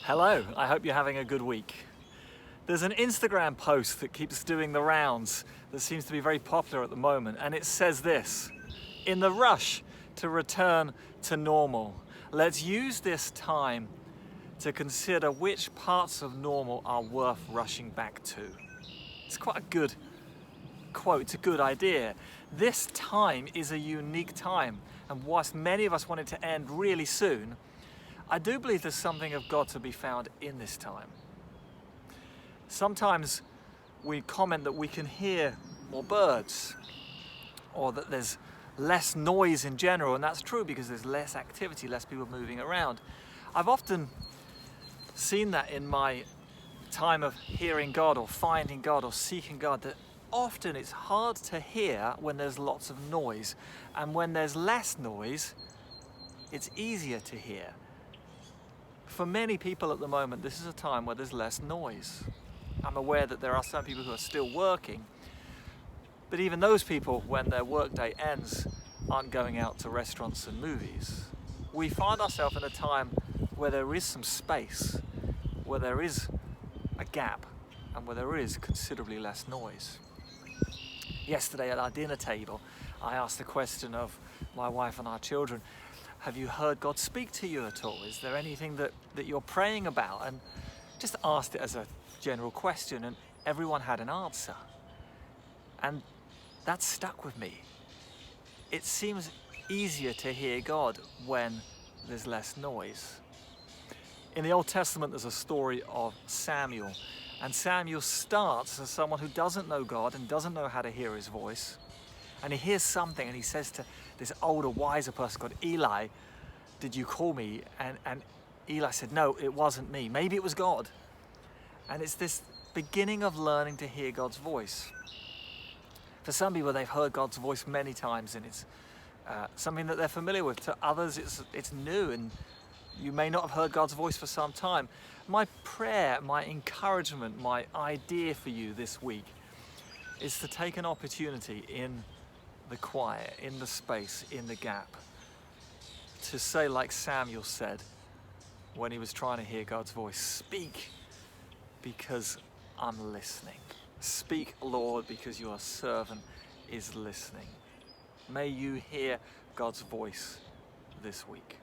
Hello, I hope you're having a good week. There's an Instagram post that keeps doing the rounds that seems to be very popular at the moment, and it says this: in the rush to return to normal, let's use this time to consider which parts of normal are worth rushing back to. It's quite a good quote, it's a good idea. This time is a unique time, and whilst many of us want it to end really soon, I do believe there's something of God to be found in this time. Sometimes we comment that we can hear more birds, or that there's less noise in general, and that's true because there's less activity, less people moving around. I've often seen that in my time of hearing God or finding God or seeking God, that often it's hard to hear when there's lots of noise, and when there's less noise, it's easier to hear. For many people at the moment, this is a time where there's less noise. I'm aware that there are some people who are still working, but even those people, when their workday ends, aren't going out to restaurants and movies. We find ourselves in a time where there is some space, where there is a gap, and where there is considerably less noise. Yesterday at our dinner table, I asked the question of my wife and our children, have you heard God speak to you at all? Is there anything that you're praying about? And just asked it as a general question, and everyone had an answer. And that stuck with me. It seems easier to hear God when there's less noise. In the Old Testament, there's a story of Samuel, and Samuel starts as someone who doesn't know God and doesn't know how to hear his voice. And he hears something, and he says to this older, wiser person called Eli, did you call me? And Eli said, no, it wasn't me. Maybe it was God. And it's this beginning of learning to hear God's voice. For some people, they've heard God's voice many times, and it's something that they're familiar with. To others, it's new, and you may not have heard God's voice for some time. My prayer, my encouragement, my idea for you this week is to take an opportunity in the quiet, in the space, in the gap, to say like Samuel said when he was trying to hear God's voice, speak because I'm listening. Speak, Lord, because your servant is listening. May you hear God's voice this week.